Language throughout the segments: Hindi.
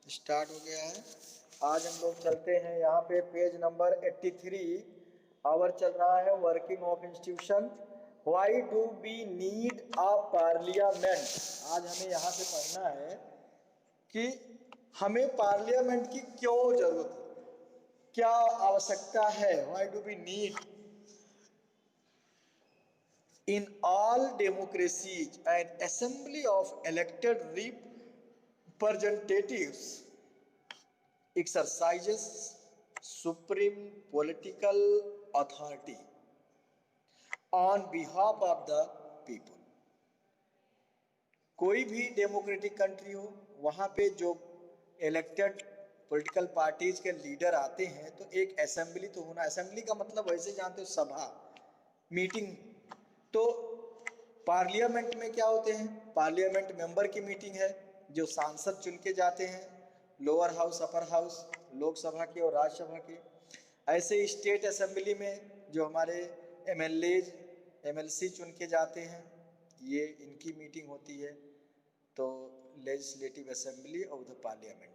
स्टार्ट हो गया है। आज हम लोग चलते हैं यहाँ पे पेज नंबर 83। आवर चल रहा है working of institution. Why do we need a parliament. आज हमें यहाँ से पढ़ना है कि हमें पार्लियामेंट की क्यों जरूरत है, क्या आवश्यकता है। Why do we need. In all democracies, an assembly of elected representatives exercises supreme political authority on behalf of the people. कोई भी डेमोक्रेटिक कंट्री हो, वहाँ पे जो इलेक्टेड पॉलिटिकल पार्टीज के लीडर आते हैं तो एक असेंबली तो होना। असेंबली का मतलब वैसे जानते हो सभा, मीटिंग। तो पार्लियामेंट में क्या होते हैं, पार्लियामेंट मेंबर की मीटिंग है जो सांसद चुन के जाते हैं, lower house upper house, Lok Sabha के और राज्यसभा के। ऐसे स्टेट असेंबली में जो हमारे एमएलएज एमएलसी चुन के जाते हैं, ये इनकी मीटिंग होती है। तो legislative assembly of the parliament.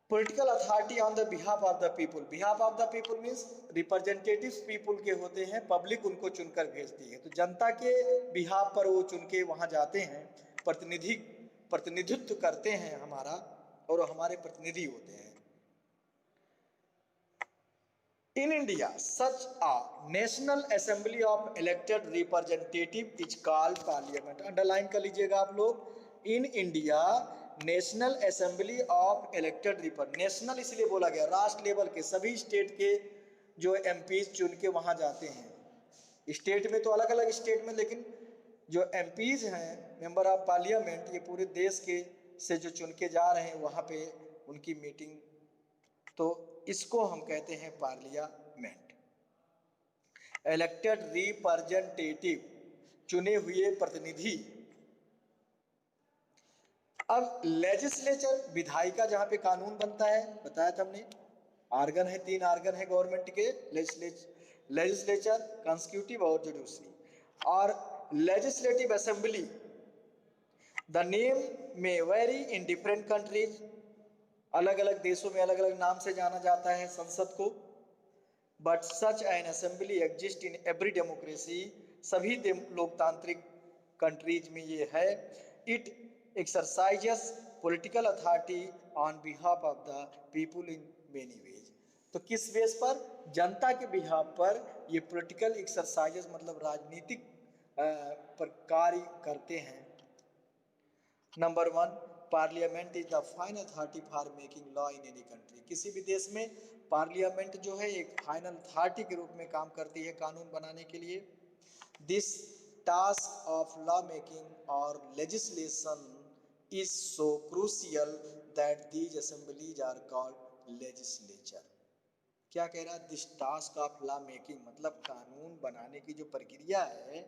Political authority on the behalf of the people. Behalf of the people means representatives people के होते हैं, पब्लिक उनको चुनकर भेजती है। तो जनता के बिहाफ पर वो चुन के वहां जाते हैं, प्रतिनिधित्व करते हैं हमारा, और हमारे प्रतिनिधि होते हैं। In India, such a national assembly of elected representative is called parliament. Underline कर लीजिएगा आप लोग। In India, national assembly of elected representative. National इसलिए बोला गया, राष्ट्र लेवल के सभी स्टेट के जो एमपीज चुन के वहां जाते हैं। स्टेट में तो अलग अलग स्टेट में, लेकिन जो एमपीज हैं, मेंबर ऑफ पार्लियामेंट, ये पूरे देश के से जो चुन के जा रहे हैं वहां पे उनकी मीटिंग, तो इसको हम कहते हैं पार्लियामेंट। इलेक्टेड रिप्रेजेंटेटिव, चुने हुए प्रतिनिधि। अब लेजिस्लेचर, विधायिका, जहां पे कानून बनता है, बताया था हमने। आर्गन है, 3 आर्गन है गवर्नमेंट के, लेजिस्लेचर, कॉन्स्टिट्यूटिव और जुडिशरी। और लेजिस्लेटिव असेंबली, द नेम में वेरी इन डिफरेंट कंट्रीज, अलग अलग देशों में अलग अलग नाम से जाना जाता है संसद को। But such an assembly exist in every democracy, सभी लोकतांत्रिक कंट्रीज में ये है। It exercises political authority on behalf of the people in many ways. तो किस बेस पर, जनता के बिहाफ पर ये पॉलिटिकल एक्सरसाइजेस मतलब राजनीतिक पर कार्य करते हैं। Number 1, parliament is the final authority for making law in any country. किसी भी देश में पार्लियामेंट जो है एक फाइनल अथॉरिटी के रूप में काम करती है कानून बनाने के लिए। This task of law making और legislation is so crucial that these assemblies are called legislature. क्या कह रहा है, this task of law making मतलब कानून बनाने की जो प्रक्रिया है,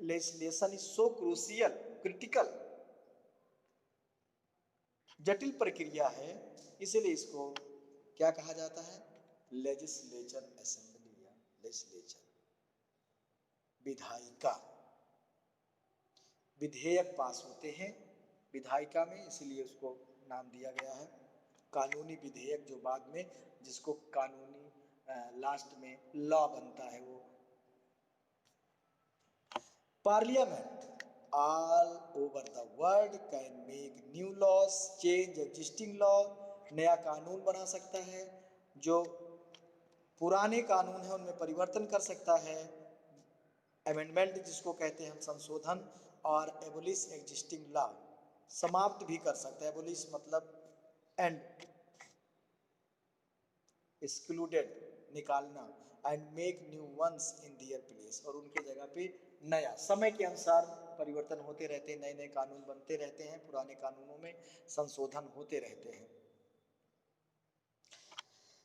legislation is so crucial, critical, जटिल प्रक्रिया है, इसलिए इसको क्या कहा जाता है, लेजिस्लेचर असेंबली या लेजिस्लेचर। विधायिका, विधेयक पास होते हैं विधायिका में, इसलिए उसको नाम दिया गया है। कानूनी विधेयक जो बाद में, जिसको कानूनी लास्ट में लॉ बनता है, वो parliament all over the world can make new laws, change existing law, नया कानून बना सकता है, जो पुराने कानून है उनमें परिवर्तन कर सकता है, अमेंडमेंट जिसको कहते हैं हम, संशोधन, और एबोलिश एग्जिस्टिंग लॉ, समाप्त भी कर सकता है। एबोलिश मतलब एंड, एक्सक्लूडेड, निकालना, and make new ones in their place, और उनके जगह पे नया, समय के अनुसार परिवर्तन होते रहते हैं, नए नए कानून बनते रहते हैं, पुराने कानूनों में संशोधन होते रहते हैं।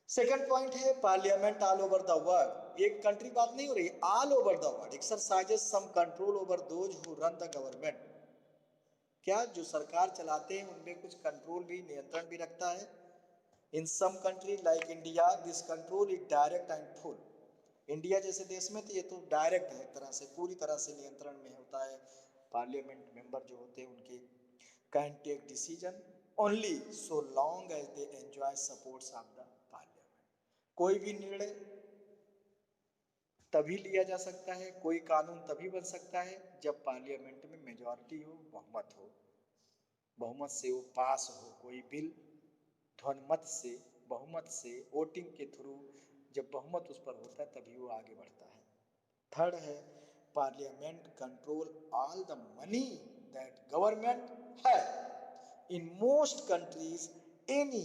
सेकंड पॉइंट है parliament all over the world. एक कंट्री बात नहीं हो रही, all over the world exercises some control over those who run the government. क्या जो सरकार चलाते हैं उनमें कुछ कंट्रोल भी, नियंत्रण भी रखता है। In some country like India this control is direct and full. India जैसे देश में तो ये तो डायरेक्ट है, एक तरह से पूरी तरह से नियंत्रण में होता है। पार्लियामेंट मेंबर जो होते हैं उनके can take decision only so long as they enjoy supports of the parliament. कोई भी निर्णय तभी लिया जा सकता है, कोई कानून तभी बन सकता है जब पार्लियामेंट में मेजॉरिटी हो, बहुमत हो, बहुमत से वो पास हो। कोई बिल ध्वनिमत से, बहुमत से, वोटिंग के थ्रू जब बहुमत उस पर होता है तभी वो आगे बढ़ता है। थर्ड है parliament control all the money that government है। In most countries any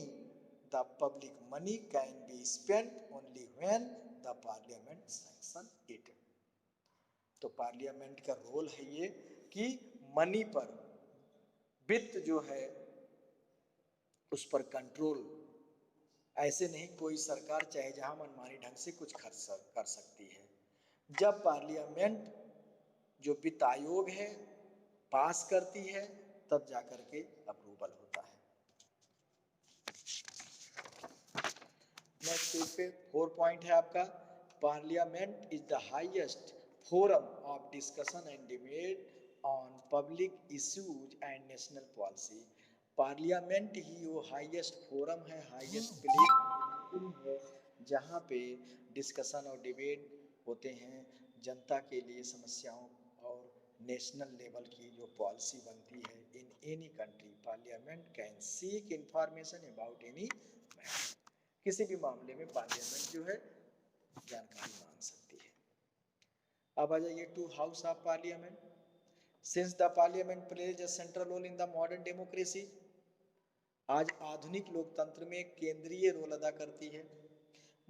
the public money can be spent only when the parliament sanction it. तो पार्लियामेंट का रोल है ये कि मनी पर, वित्त जो है उस पर कंट्रोल, ऐसे नहीं कोई सरकार चाहे जहां मनमानी ढंग से कुछ खर्च कर सकती है। जब पार्लियामेंट जो वित्त आयोग है पास करती है तब जाकर के अप्रूवल होता है। नेक्स्ट पेज पे 4 पॉइंट है आपका, parliament is the highest forum of discussion and debate on public issues and national policy. Parliament ही वो हाईएस्ट फोरम है, हाईएस्ट प्लेस है जहाँ पे डिस्कशन और डिबेट होते हैं जनता के लिए समस्याओं और नेशनल लेवल की जो पॉलिसी बनती है। In any country parliament can seek information about any matter. किसी भी मामले में पार्लियामेंट जो है जानकारी मांग सकती है। अब आ जाइए to house of parliament. Since the parliament plays a central role in the modern democracy, आज आधुनिक लोकतंत्र में केंद्रीय रोल अदा करती है।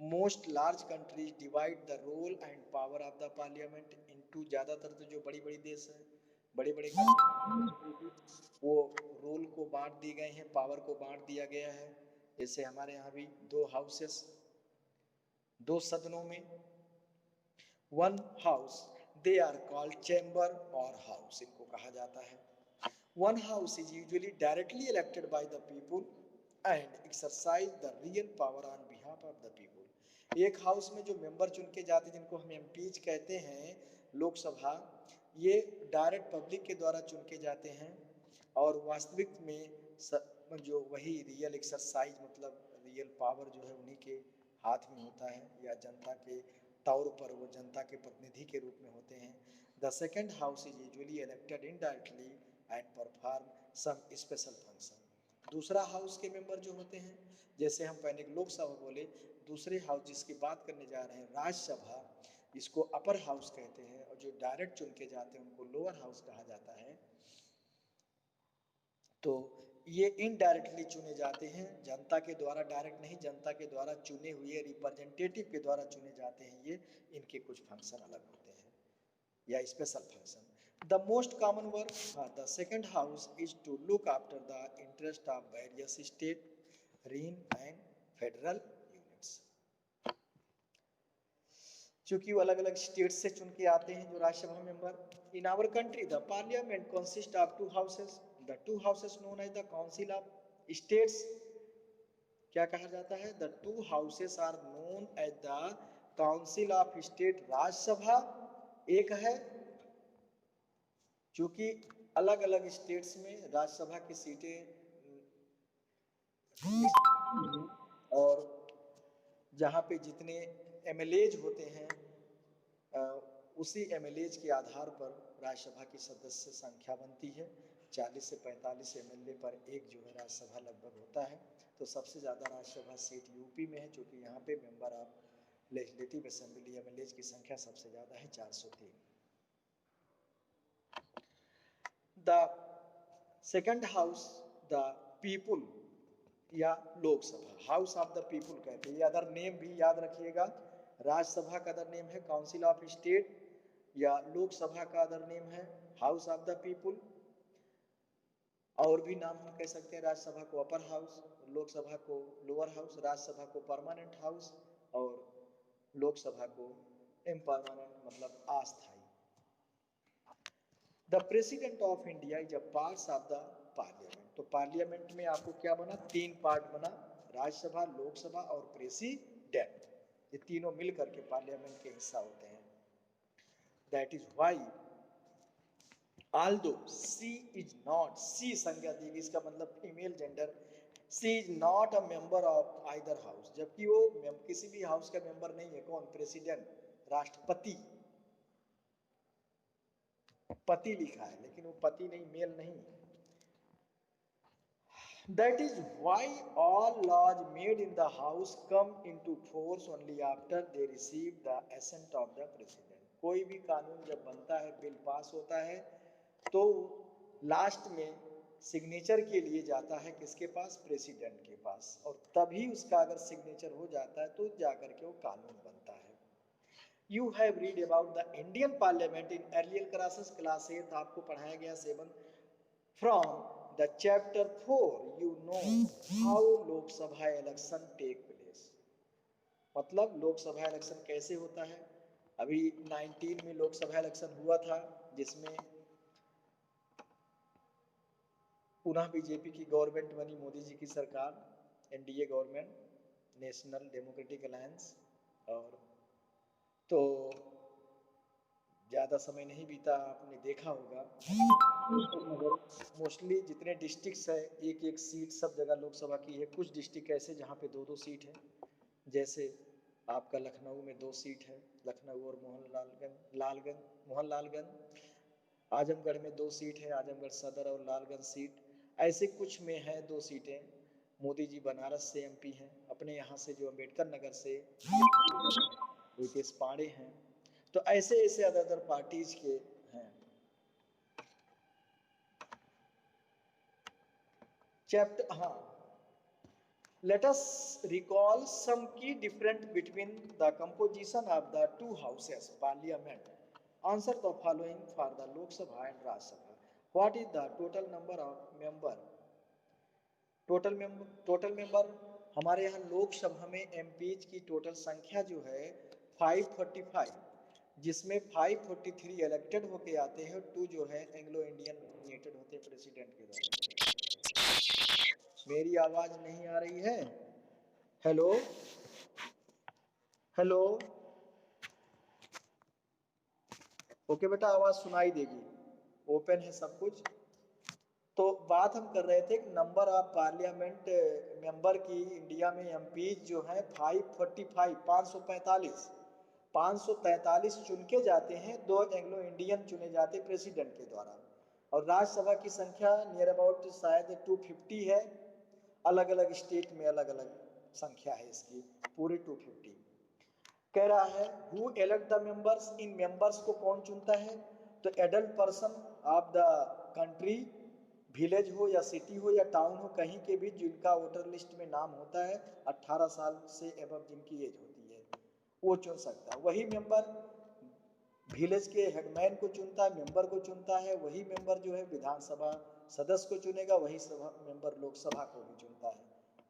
Most large countries divide the role and power of the parliament into, ज्यादातर तो जो बड़ी बड़ी देश है, बड़े बड़े वो रोल को बांट दिए गए हैं, पावर को बांट दिया गया है। जैसे हमारे यहाँ भी दो हाउसेस, दो सदनों में, one house, they are called chamber और हाउस इनको कहा जाता है। One house is usually directly elected by the people and exercise the real power on behalf of the people. एक हाउस में जो मेंबर चुन के जाते हैं जिनको हम एमपीज कहते हैं, लोकसभा, ये डायरेक्ट पब्लिक के द्वारा चुन के जाते हैं और वास्तविक में जो वही रियल एक्सरसाइज मतलब रियल पावर जो है उन्हीं के हाथ में होता है, या जनता के तौर पर वो जनता के प्रतिनिधि के रूप में होते हैं। The second house is usually elected indirectly and perform some special function. दूसरा हाउस के मेंबर जो होते हैं, जैसे हम पहले लोकसभा बोले, दूसरे हाउस जिसकी बात करने जा रहे हैं राज्यसभा, इसको अपर हाउस कहते हैं, और जो डायरेक्ट चुन के जाते हैं उनको लोअर हाउस कहा जाता है। तो ये इनडायरेक्टली चुने जाते हैं, जनता के द्वारा डायरेक्ट नहीं, जनता के द्वारा चुने हुए रिप्रेजेंटेटिव के द्वारा चुने जाते हैं। ये इनके कुछ फंक्शन अलग होते हैं या special function. The most common work the second house is to look after the interest of various state, region and federal units. चूंकि वो अलग अलग स्टेट से चुन के आते हैं जो Rajya Sabha member. In our country the parliament consist of two houses, the two houses known as the council of states. क्या कहा जाता है? The two houses are known as the council of state. Rajya Sabha एक है, चूंकि अलग अलग स्टेट्स में राज्यसभा की सीटें और जहाँ पे जितने एमएलएज होते हैं उसी एमएलएज के आधार पर राज्यसभा की सदस्य संख्या बनती है। 40 से 45 एमएलए पर एक जो है राज्यसभा लगभग होता है। तो सबसे ज़्यादा राज्यसभा सीट यूपी में है, क्योंकि यहाँ पे member of legislative assembly MLAs की संख्या सबसे ज़्यादा है, 403। The second house the people या Lok Sabha, house of the people कहते हैं। ये अदर नेम भी याद रखिएगा, राज्यसभा का अदर नेम है काउंसिल ऑफ स्टेट, या लोकसभा का अदर नेम है हाउस ऑफ द पीपुल। और भी नाम हम कह सकते हैं, राज्यसभा को अपर हाउस, लोकसभा को लोअर हाउस, राज्यसभा को परमानेंट हाउस और लोकसभा को इम्परमानेंट मतलब अस्थायी। The president of India is a part of the parliament. तो पार्लियामेंट में आपको क्या बना? 3 पार्ट बना, राज्यसभा, लोकसभा और प्रेसिडेंट। ये तीनों मिलकर के पार्लियामेंट के हिस्सा होते हैं। That is why Although she is not, she संज्ञा दी गई, इसका मतलब female gender, she is not a member of either house, जबकि वो किसी भी हाउस का मेंबर नहीं है। कौन? प्रेसिडेंट, राष्ट्रपति। पति लिखा है लेकिन वो पति नहीं, मेल नहीं। That is why all laws made in the house come into force only after they receive the assent of the president। कोई भी कानून जब बनता है, बिल पास होता है, तो लास्ट में सिग्नेचर के लिए जाता है किसके पास? प्रेसिडेंट के पास, और तभी उसका अगर सिग्नेचर हो जाता है तो जाकर के वो कानून बनता है। You have read about the Indian parliament in earlier classes, class 8 आपको पढ़ाया गया 7 from the chapter 4 you know how लोक सभा इलेक्शन टेक प्लेस। मतलब लोकसभा इलेक्शन कैसे होता है। अभी 19 में लोकसभा इलेक्शन हुआ था, जिसमें पुनः बीजेपी की गवर्नमेंट बनी, मोदी जी की सरकार, NDA government, national democratic alliance. और तो ज़्यादा समय नहीं बीता, आपने देखा होगा, मोस्टली जितने डिस्ट्रिक्ट्स है, एक एक सीट सब जगह लोकसभा की है। कुछ डिस्ट्रिक्ट ऐसे जहाँ पे 2-2 सीट है, जैसे आपका लखनऊ में 2 सीट है, लखनऊ और मोहनलालगंज। आजमगढ़ में 2 सीट है, आजमगढ़ सदर और लालगंज सीट। ऐसे कुछ में है 2 सीटें। मोदी जी बनारस से एमपी हैं, अपने यहाँ से जो अम्बेडकर नगर से रितेश पांडे हैं। तो ऐसे ऐसे अदर अदर पार्टीज के हैं। चैप्टर, हाँ, let us recall some key difference between the composition of the two houses parliament। Answer the following for the Lok Sabha and Rajya Sabha। What is the total number of member? Total member हमारे यहाँ लोकसभा में एमपीज की टोटल संख्या जो है 545, जिसमें 543 इलेक्टेड होके आते हैं, 2 जो है एंग्लो इंडियन नॉमिनेटेड होते हैं प्रेसिडेंट के द्वारा। मेरी आवाज नहीं आ रही है? हेलो हेलो, ओके बेटा, आवाज सुनाई देगी, ओपन है सब कुछ। तो बात हम कर रहे थे कि नंबर ऑफ पार्लियामेंट मेंबर की इंडिया में एमपीज जो है 545 543 चुन के जाते हैं, 2 एंग्लो इंडियन चुने जाते प्रेसिडेंट के द्वारा। और राज्यसभा की संख्या नियर अबाउट शायद 250 है। अलग अलग स्टेट में अलग अलग संख्या है इसकी, पूरे 250। कह रहा है who elect the members, in members को कौन चुनता है? तो adult person of the country, village हो या सिटी हो या टाउन हो, कहीं के भी जिनका वोटर लिस्ट में नाम होता है, 18 साल से एबव जिनकी एज होती है, वो चुन सकता है। वही मेंबर विलेज के हेडमैन को चुनता है, मेंबर को चुनता है। वही मेंबर जो है विधानसभा सदस्य को चुनेगा, वही सभा मेंबर लोकसभा को भी चुनता है।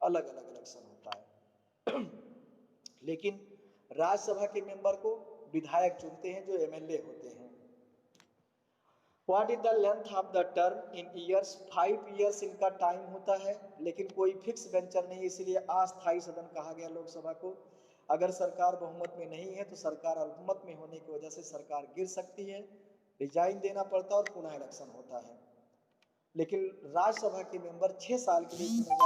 अलग अलग इलेक्शन होता है। लेकिन राज्यसभा के मेंबर को विधायक चुनते हैं, जो एमएलए होते हैं। What is the length of the term in years? 5 years इनका टाइम होता है, लेकिन कोई फिक्स वेंचर नहीं, इसलिए अस्थायी सदन कहा गया लोकसभा को। अगर सरकार बहुमत में नहीं है तो सरकार अल्पमत में होने की वजह से सरकार गिर सकती है, रिजाइन देना पड़ता है और पुनः इलेक्शन होता है। लेकिन राज्यसभा के मेंबर 6 साल के लिए चुने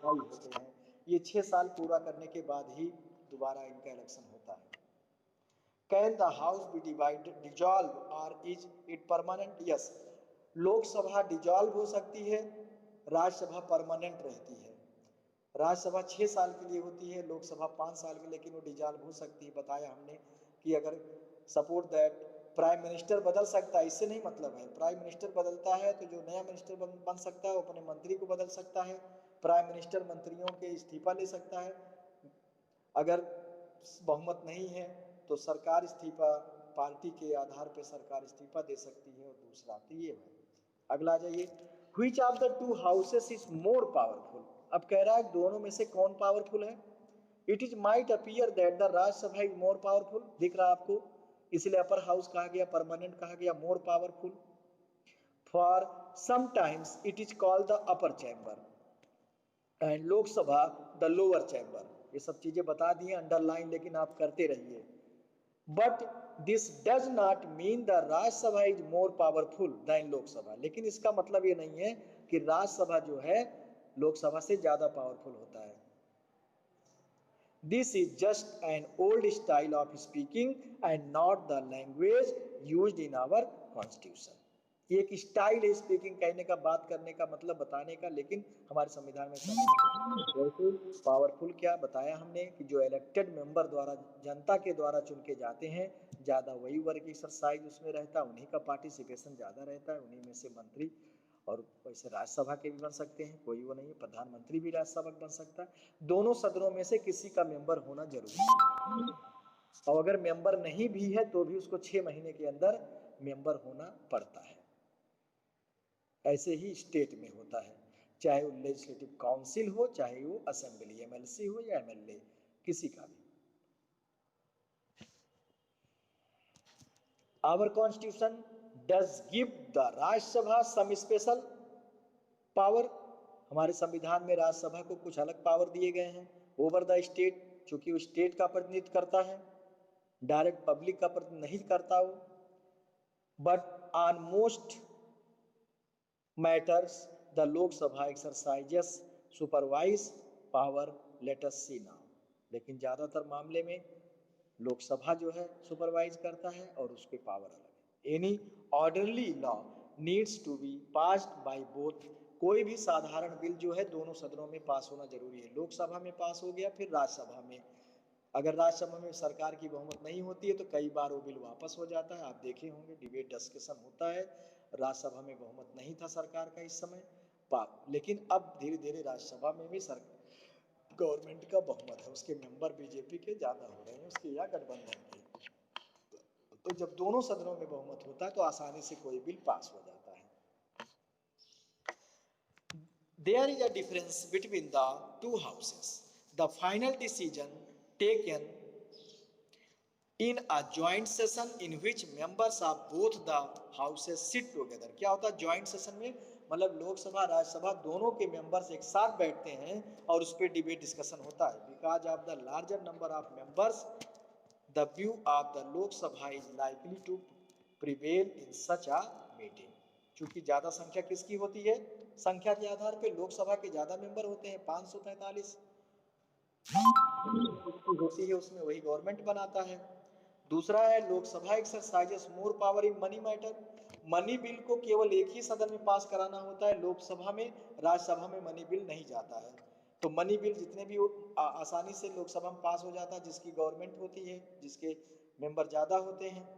होते हैं। ये 6 साल पूरा करने के बाद ही दोबारा इनका इलेक्शन होता है। Can the house B divided, dissolve और is it permanent? Yes, Lok Sabha dissolve हो सकती है, राज्यसभा परमानेंट रहती है। राज्यसभा 6 साल के लिए होती है, लोकसभा 5 साल के, लेकिन वो डिजॉल्व हो सकती है। बताया हमने कि अगर सपोर्ट दैट प्राइम मिनिस्टर बदल सकता है, इससे नहीं मतलब है। प्राइम मिनिस्टर बदलता है तो जो नया मिनिस्टर बन सकता है वो अपने मंत्री को बदल सकता है। प्राइम मिनिस्टर मंत्रियों के इस्तीफा ले सकता है। अगर बहुमत नहीं है तो सरकार इस्तीफा, पार्टी के आधार पर सरकार इस्तीफा दे सकती है। और दूसरा तो ये है। अगला जाइए, which of the two houses is more powerful? अब कह रहा है दोनों में से कौन पावरफुल है? It is might appear that the Rajya Sabha is more powerful, दिख रहा आपको, इसलिए अपर हाउस कहा गया, परमानेंट कहा गया, more powerful. For sometimes it is called the upper chamber and Lok Sabha the lower chamber. ये सब चीजें बता दिए अंडरलाइन, लेकिन आप करते रहिए। But this does not mean the Rajya Sabha is more powerful then Lok Sabha. लेकिन इसका मतलब ये नहीं है कि राज्यसभा जो है लोकसभा से ज्यादा पावरफुल होता है। This is just an old style of speaking and not the language used in our constitution. ये एक स्टाइल है स्पीकिंग कहने का, बात करने का, मतलब बताने का, लेकिन हमारे संविधान में वैसे पावरफुल क्या बताया हमने कि जो इलेक्टेड मेंबर द्वारा, जनता के द्वारा चुन के जाते हैं, ज़्यादा वही वर्क एक्सरसाइज उसमें रहता है, उन्हीं का पार्टिसिपेशन ज़्यादा रहता है, उन्हीं में से मंत्री और वैसे राज्यसभा के भी बन सकते हैं, कोई वो नहीं है, प्रधानमंत्री भी राज्यसभा बन सकता है। दोनों सदनों में से किसी का मेंबर होना जरूरी है, और अगर मेंबर नहीं भी है तो भी उसको 6 महीने के अंदर मेंबर होना पड़ता है। ऐसे ही स्टेट में होता है, चाहे वो लेजिस्लेटिव काउंसिल हो, चाहे वो असेंबली एमएलसी हो या एमएलए, किसी का भी। Our constitution does give the Rajya Sabha some special power. हमारे संविधान में राज्यसभा को कुछ अलग पावर दिए गए हैं ओवर द स्टेट, चूंकि वो स्टेट का प्रतिनिधित्व करता है, डायरेक्ट पब्लिक का प्रतिनिधित्व नहीं करता वो। But on most matters the Lok Sabha exercises supervise power, let us see now. लेकिन ज्यादातर मामले में लोकसभा जो है सुपरवाइज करता है और उसके पावर अलग है। Any orderly law needs to be passed by both. कोई भी साधारण बिल जो है दोनों सदनों में पास होना जरूरी है। लोकसभा में पास हो गया, फिर राज्यसभा में। अगर राज्यसभा में सरकार की बहुमत नहीं होती है तो कई बार वो बिल वापस हो जाता है। आप देखे होंगे डिबेट डिस्कशन होता है, राज्यसभा में बहुमत नहीं था सरकार का इस समय, लेकिन अब धीरे धीरे राज्यसभा में भी गवर्नमेंट का बहुमत है, उसके मेंबर बीजेपी के ज्यादा हो रहे हैं, उसके या गठबंधन के। तो जब दोनों सदनों में बहुमत होता है तो आसानी से कोई बिल पास हो जाता है। There is a difference between the two houses. The final decision taken in a joint session in which members of both the houses sit together। क्या होता है जॉइंट सेशन में? मतलब लोकसभा राज्यसभा दोनों के मेंबर्स एक साथ बैठते हैं और उस पर डिबेट डिस्कशन होता है। Because of the larger number of members the view of the Lok Sabha is likely to prevail in such a meeting. चूंकि ज्यादा संख्या किसकी होती है? संख्या के आधार पर लोकसभा के ज्यादा मेंबर होते हैं, 543 होती है, उसमें वही गवर्नमेंट बनाता है। दूसरा है Lok Sabha exercises more power in money matter. Money bill को केवल एक ही सदन में पास कराना होता है लोकसभा में, राज्यसभा में मनी बिल नहीं जाता है। तो मनी बिल जितने भी आसानी से लोकसभा में पास हो जाता है, जिसकी गवर्नमेंट होती है, जिसके मेंबर ज्यादा होते हैं।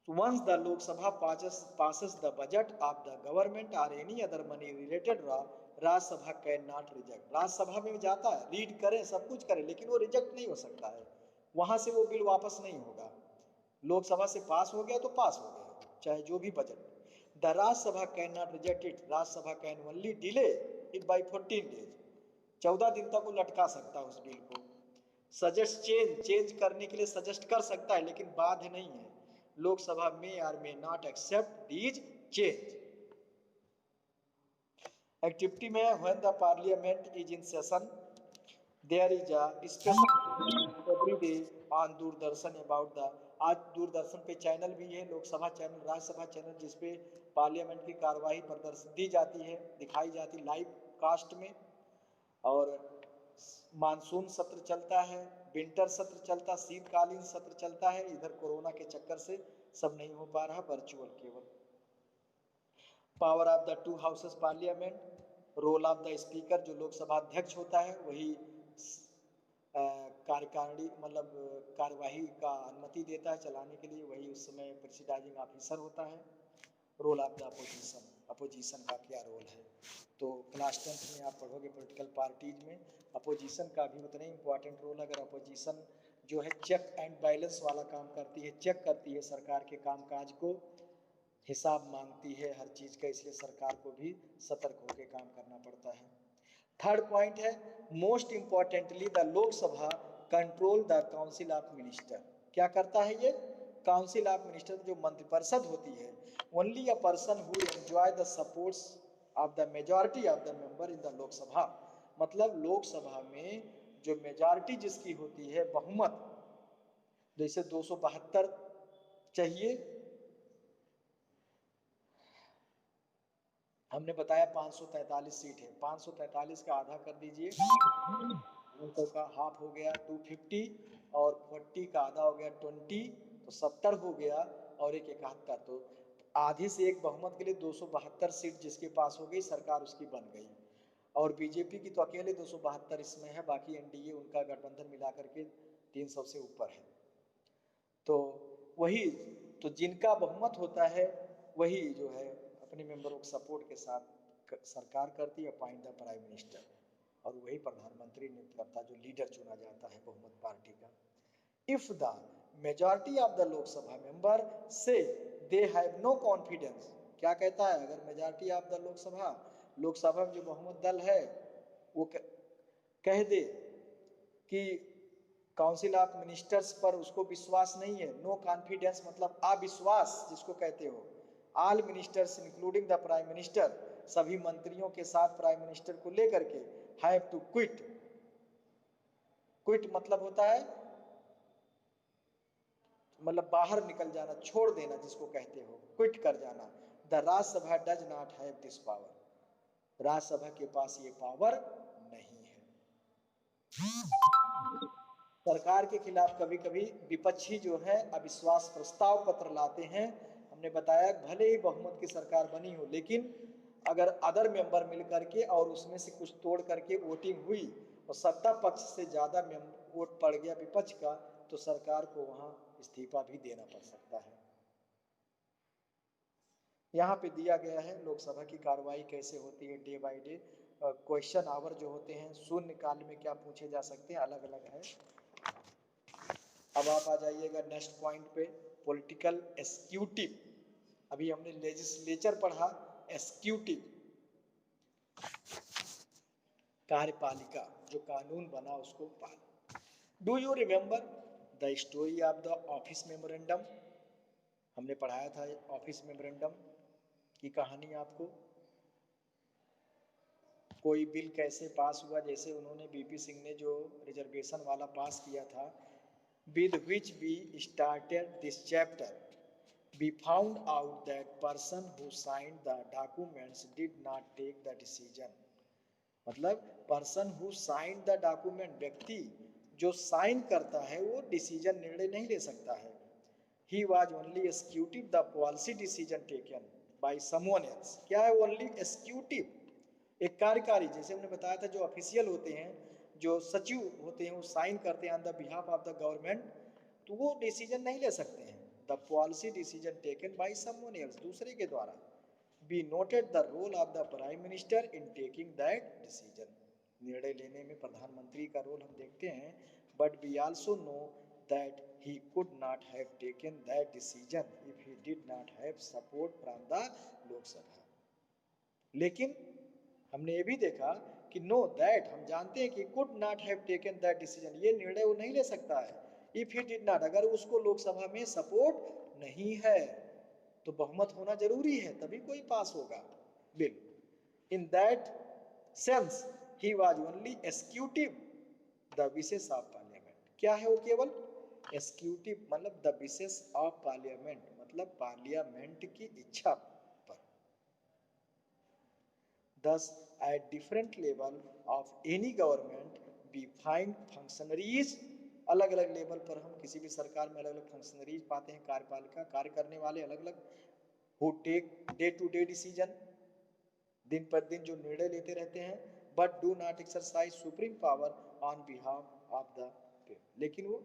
Once the Lok Sabha passes the budget of the government or any other money related law, राज्य सभा कैन नॉट रिजेक्ट। राज्यसभा में जाता है, रीड करे, सब कुछ करे, लेकिन वो रिजेक्ट नहीं हो सकता है, वहां से वो बिल वापस नहीं होगा। लोकसभा से पास हो गया तो पास हो गया, चाहे जो भी budget. The Rajya Sabha can not reject it, Rajya Sabha can only delay it by 14 days. 14 दिन तक वो लटका सकता है उस बिल को। सजेस्ट चेंज करने के लिए सजेस्ट कर सकता है, लेकिन बाध्य नहीं है। लोकसभा में are may not accept these change. Activity में when the parliament is in session there is a special every day on Doordarshan about the. आज दूरदर्शन पे चैनल भी है, लोकसभा चैनल, राज्यसभा चैनल, जिसपे पार्लियामेंट की कार्यवाही प्रदर्शित दी जाती है, दिखाई जाती लाइव कास्ट में। और मानसून सत्र चलता है, विंटर सत्र चलता, शीतकालीन सत्र चलता है। इधर कोरोना के चक्कर से सब नहीं हो पा रहा, वर्चुअल केवल। Power of the two houses parliament, role of the speaker, जो लोकसभा अध्यक्ष होता है वही कार्यकारिणी मतलब कार्यवाही का अनुमति देता है चलाने के लिए, वही उस समय प्रेसिडाइजिंग ऑफिसर होता है। Role of the opposition, opposition का क्या रोल है? तो क्लास 10th में आप पढ़ोगे पॉलिटिकल पार्टीज में, अपोजिशन का भी उतना ही इंपॉर्टेंट रोल। अगर अपोजिशन जो है चेक एंड बैलेंस वाला काम करती है, चेक करती है सरकार के कामकाज को, हिसाब मांगती है हर चीज का, इसलिए सरकार को भी सतर्क होकर काम करना पड़ता है। थर्ड पॉइंट है most importantly the Lok Sabha control the council of minister. क्या करता है ये? काउंसिल ऑफ मिनिस्टर जो मंत्रिपरिषद होती है, only a person who enjoy the supports of the majority of the member in the Lok Sabha. मतलब लोकसभा में जो मेजॉरिटी जिसकी होती है, बहुमत, जैसे 272 चाहिए, हमने बताया 543 सीट है, 543 का आधा कर दीजिए, 200 का हाफ हो गया 250, और 40 का आधा हो गया 20, तो 70 हो गया, और एक 71, तो आधे से एक बहुमत के लिए 272 सीट जिसके पास हो गई, सरकार उसकी बन गई। और बीजेपी की तो अकेले 272 इसमें है, बाकी एनडीए उनका गठबंधन मिलाकर के 300 से ऊपर है। तो वही, तो जिनका बहुमत होता है वही जो है अपने मेंबरों के सपोर्ट के साथ सरकार करती है, अपॉइंट द प्राइम मिनिस्टर, और वही प्रधानमंत्री नियुक्त करता है, जो लीडर चुना जाता है बहुमत पार्टी का। If the majority of the Lok Sabha member से दे हैव नो कॉन्फिडेंस, क्या कहता है, अगर मेजॉरिटी ऑफ द लोकसभा में जो बहुमत दल है वो कह दे कि काउंसिल ऑफ मिनिस्टर्स पर उसको विश्वास नहीं है, नो कॉन्फिडेंस मतलब अविश्वास जिसको कहते हो, all ministers including the prime minister, सभी मंत्रियों के साथ प्राइम मिनिस्टर को लेकर के, हैव टू क्विट, क्विट मतलब होता है मतलब बाहर निकल जाना, छोड़ देना जिसको कहते हो, क्विट कर जाना। The Rajya Sabha does not have this power, Rajya Sabha के पास ये पावर नहीं है। सरकार के खिलाफ कभी कभी विपक्षी जो है अविश्वास प्रस्ताव पत्र लाते हैं। हमने बताया भले ही बहुमत की सरकार बनी हो, लेकिन अगर अदर मेंबर मिल करके और उसमें से कुछ तोड़ करके वोटिंग हुई और सत्ता पक्ष से ज्यादा वोट पड़ गया विपक्ष का, तो सरकार को वहां इस्तीफा भी देना पड़ सकता है। यहाँ पे दिया गया है लोकसभा की कार्रवाई कैसे होती है day by day, question hour जो होते हैं शून्य काल में क्या पूछे जा सकते हैं, अलग अलग है। अब आप आ जाइएगा नेक्स्ट पॉइंट पे, पॉलिटिकल एग्जीक्यूटिव। अभी हमने लेजिस्लेचर पढ़ा, एग्जीक्यूटिव कार्यपालिका, जो कानून बना उसको पाल। Do you remember the story of the office memorandum, हमने पढ़ाया था ऑफिस मेमोरेंडम की कहानी आपको। कोई बिल कैसे पास हुआ, जैसे उन्होंने बीपी सिंह ने जो रिजर्वेशन वाला पास किया था, with which we started this chapter, we found out that person who signed the documents did not take the decision, मतलब person who sign the document, व्यक्ति जो साइन करता है वो डिसीजन निर्णय नहीं ले सकता है। He was only executive the policy decision taken by someone else, क्या है ओनली एग्जीक्यूटिव, एक कार्यकारी, जैसे हमने बताया था जो ऑफिशियल होते हैं, जो सचिव होते हैं वो साइन करते हैं on the behalf of the government, तो वो डिसीजन नहीं ले सकते हैं। The policy decision taken by someone else, दूसरे के द्वारा। We noted the role of the Prime Minister in taking that decision, निर्णय लेने में प्रधानमंत्री का रोल हम देखते हैं, but we also know that he could not have taken that decision if he did not have support from the Lok Sabha. लेकिन हमने ये भी देखा कि नो दैट, हम जानते हैं कि could not have taken that decision, ये निर्णय वो नहीं ले सकता है, इफ ही डिड नॉट, अगर उसको लोकसभा में सपोर्ट नहीं है, तो बहुमत होना जरूरी है तभी कोई पास होगा bill. In that sense he was only executive the wishes of parliament, क्या है वो केवल एग्जीक्यूटिव, मतलब द विशेष ऑफ पार्लियामेंट, मतलब पार्लियामेंट की इच्छा पर। Thus, at different level of any government, we find functionaries, अलग अलग लेवल पर हम किसी भी सरकार में अलग अलग फंक्शनरीज पाते हैं, कार्यपालिका, कार्य करने वाले अलग अलग, who take day to day decision, दिन पर दिन जो निर्णय लेते रहते हैं, but do not exercise supreme power on behalf of the people, लेकिन वो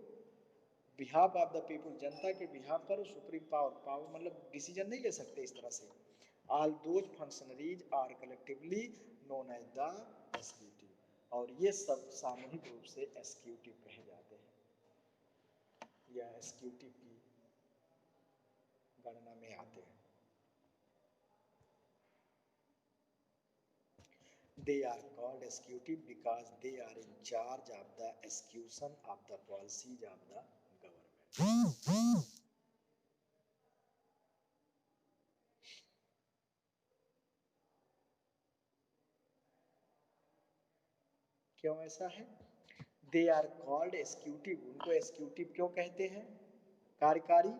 बिहाफ ऑफ द पीपुल, जनता के बिहाफ पर सुप्रीम पावर मतलब डिसीजन नहीं ले सकते इस तरह से। All those functionaries are collectively known as the executive, और ये सब सामूहिक रूप से एग्जीक्यूटिव कहे जाते हैं या एग्जीक्यूटिव की गणना में आते हैं। They are called executive because they are in charge of the execution of the policies of the government. क्यों ऐसा है? दे आर कॉल्ड एग्जीक्यूटिव, उनको एग्जीक्यूटिव क्यों कहते हैं? कार्यकारी,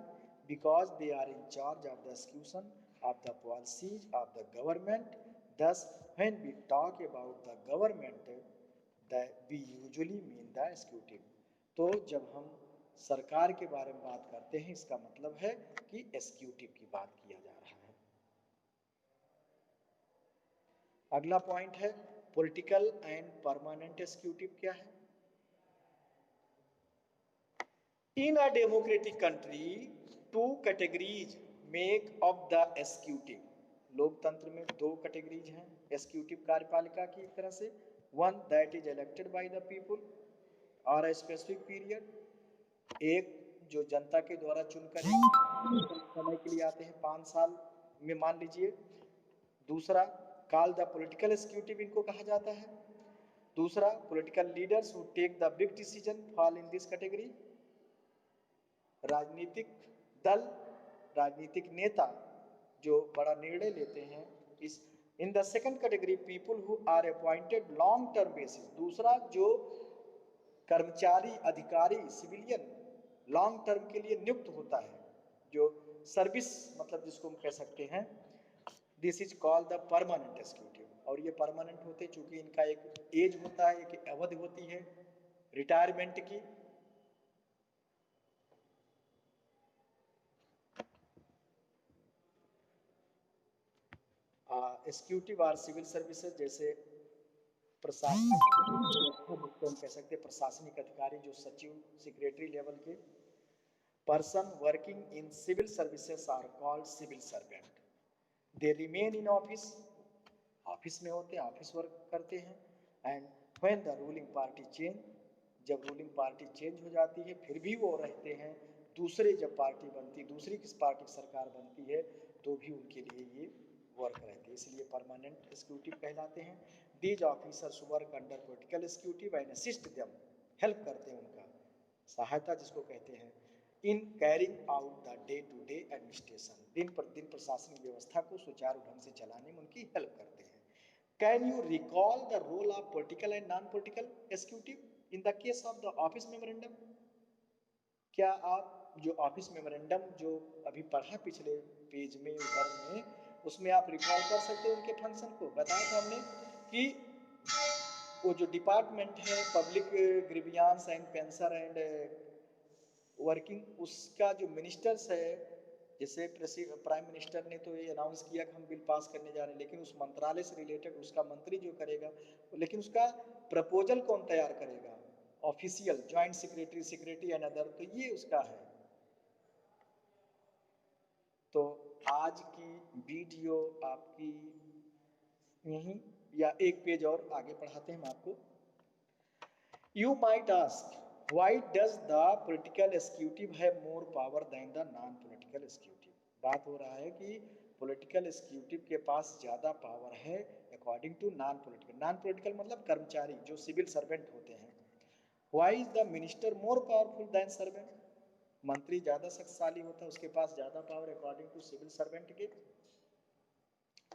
because they are in charge of the execution of the policies of the government. Thus, when we talk about the government, we usually mean the executive। तो जब हम सरकार के बारे में बात करते हैं इसका मतलब है कि एक्सिक्यूटिव की बात किया जा रहा है। अगला पॉइंट है पॉलिटिकल एंड परमानेंट एक्सिक्यूटिव क्या है। In a democratic country two categories make up the executive. लोकतंत्र में दो कैटेगरीज हैं एक्सिक्यूटिव कार्यपालिका की एक तरह से। One that is elected by the people और अ स्पेसिफिक पीरियड, एक जो जनता के द्वारा चुनकर समय के लिए आते हैं 5 साल में मान लीजिए। दूसरा कॉल द पॉलिटिकल एक्सिक्यूटिव इनको कहा जाता है। दूसरा political leaders who take the big decision fall in this category. राजनीतिक दल, राजनीतिक नेता जो बड़ा निर्णय लेते हैं इस in the second category people who are appointed long term basis. दूसरा जो कर्मचारी, अधिकारी, सिविलियन लॉन्ग टर्म के लिए नियुक्त होता है, जो सर्विस मतलब जिसको हम कह सकते हैं, this is called the permanent executive. और ये परमानेंट होते हैं चूंकि इनका एक एज होता है, एक अवधि होती है रिटायरमेंट की। एक्सिक्यूटिव और सिविल सर्विसेज जैसे प्रशासनिक, जिसको हम कह सकते हैं प्रशासनिक अधिकारी, जो सचिव, सेक्रेटरी लेवल के person working in civil services are called civil servant. They remain in office, office में होते हैं, ऑफिस वर्क करते हैं। And when the ruling party change, जब रूलिंग पार्टी चेंज हो जाती है फिर भी वो रहते हैं। दूसरे जब पार्टी बनती, दूसरी किस पार्टी की सरकार बनती है तो भी उनके लिए ये वर्क रहते हैं, इसलिए परमानेंट एक्सिक्यूटिव कहलाते हैं। These officers work under political executive and assist them, help करते हैं उनका, सहायता जिसको कहते हैं, in carrying out the day to day administration, दिन प्रतिदिन प्रशासनिक व्यवस्था को सुचारू ढंग से चलाने में उनकी हेल्प करते हैं। Can you recall the role of political and non political executive in the case of the office memorandum. क्या आप जो ऑफिस मेमोरेंडम जो अभी पढ़ा पिछले पेज में उधर में, उसमें आप रिकॉल कर सकते हैं उनके फंक्शन को। बताया था हमने कि वो जो डिपार्टमेंट है public grievance and pension and working, उसका जो मिनिस्टर्स है, जैसे प्राइम मिनिस्टर ने तो ये अनाउंस किया कि हम बिल पास करने जा रहे हैं, लेकिन उस मंत्रालय से रिलेटेड उसका मंत्री जो करेगा, लेकिन उसका प्रपोजल कौन तैयार करेगा, official joint secretary, secretary and other, तो ये उसका है। तो आज की वीडियो आपकी यहीं, या एक पेज और आगे पढ़ाते हैं हम आपको। You might ask why does the political executive have more power than the non political executive. बात हो रहा है कि पॉलिटिकल एक्सिक्यूटिव के पास ज्यादा पावर है according to non political. Non political मतलब कर्मचारी जो सिविल सर्वेंट होते हैं। Why is the minister more powerful than servant. मंत्री ज्यादा शक्तिशाली होता है, उसके पास ज्यादा power according to civil servant के।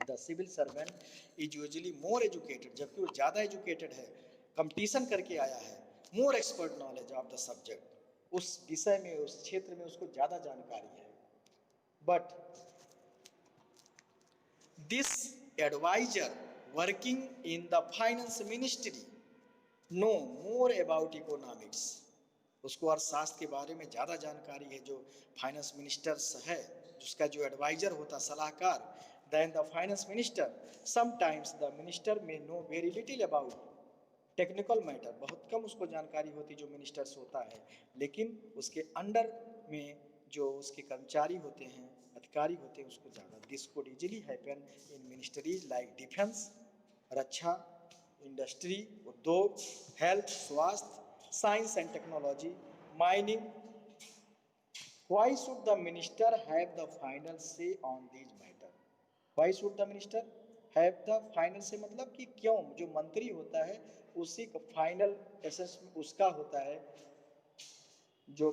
The civil servant is usually more educated, जबकि वो ज्यादा एजुकेटेड है, कंपटीशन करके आया है, more expert knowledge of the subject, उस विषय में, उस क्षेत्र में उसको ज्यादा जानकारी है। But this advisor working in the finance ministry know more about economics, उसको अर्थशास्त्र के बारे में ज़्यादा जानकारी है, जो फाइनेंस मिनिस्टर्स है, जिसका जो एडवाइजर होता, सलाहकार, then the finance minister. Sometimes the minister may know very little about technical matter, बहुत कम उसको जानकारी होती जो मिनिस्टर्स होता है, लेकिन उसके अंडर में जो उसके कर्मचारी होते हैं, अधिकारी होते हैं, उसको ज़्यादा। This could easily happen in ministries like defence, रक्षा, इंडस्ट्री, उद्योग, हेल्थ, स्वास्थ्य, science and technology, mining. Why should the minister have the final say on these matter. Why should the minister have the final say मतलब कि क्यों, जो मंत्री होता है उसी का फाइनल एसेस उसका होता है, जो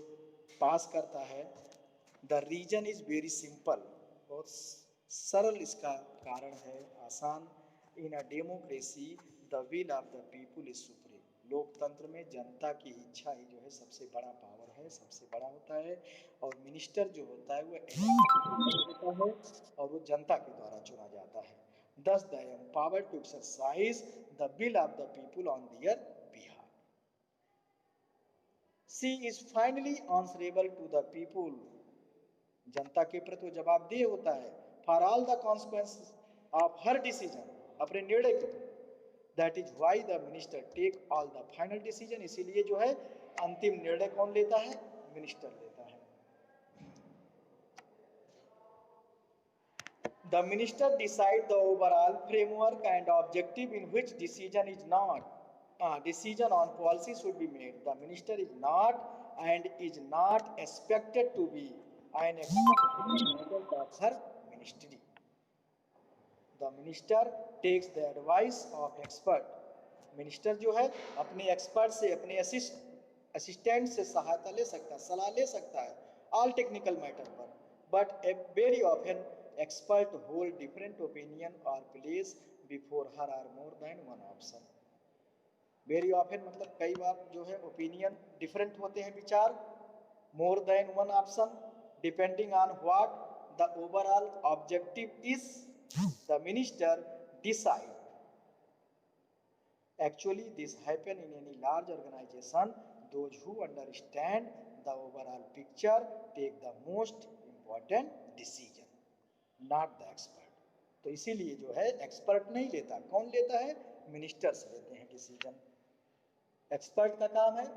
पास करता है। The reason is very simple, बहुत सरल इसका कारण है, आसान। In a democracy the will of the people is supreme. लोकतंत्र में जनता की इच्छा ही जो है सबसे बड़ा पावर है। है सबसे बड़ा होता है, और मिनिस्टर जो होता है वो इलेक्टेड होता है और वो जनता के द्वारा चुना जाता है। Thus they are empowered to exercise the will of the people on their behalf. C is finally answerable to the people. जनता के प्रति जवाबदेह होता है for all the consequences of her decision, अपने निर्णय के प्रति। That is why the minister take all the final decision, इसीलिए जो है अंतिम निर्णय कौन लेता है? मिनिस्टर लेता है। The minister decide the overall framework and objective in which decision on policy should be made. The minister is not and is not expected to be an expert of her ministry. The minister takes the advice of expert. Minister जो है अपने एक्सपर्ट से, अपने असिस्टेंट से सहायता ले सकता है, सलाह ले सकता है ऑल टेक्निकल मैटर पर, but very often expert hold different opinion और place before her or more than one option. Very often मतलब कई बार जो है ओपिनियन डिफरेंट होते हैं, विचार, मोर than one option, depending on what the overall objective is the minister decide. Actually, this happen in any large organization. Those who understand the overall picture take the most important decision, not the expert. तो इसीलिए जो है एक्सपर्ट नहीं लेता, कौन लेता है? मिनिस्टर्स लेते हैं डिसीजन। एक्सपर्ट का काम है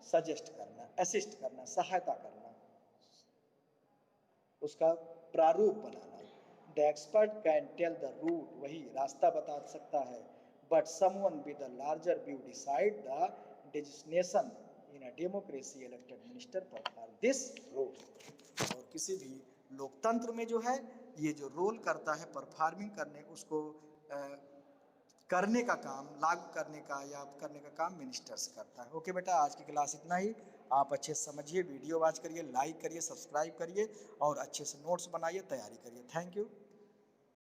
सजेस्ट करना, असिस्ट करना, सहायता करना, उसका प्रारूप बनाना। The expert can tell the route, वही रास्ता बता सकता है, but someone with a larger view decide the designation. In a democracy, elected minister perform this role. और किसी भी लोकतंत्र में जो है ये जो रोल करता है परफॉर्मिंग करने, उसको करने का काम, लागू करने का या करने का काम मिनिस्टर्स करता है। ओके बेटा, आज की क्लास इतना ही। आप अच्छे से समझिए, वीडियो वॉच करिए, लाइक करिए, सब्सक्राइब करिए और अच्छे से नोट्स बनाइए, तैयारी करिए। Thank you.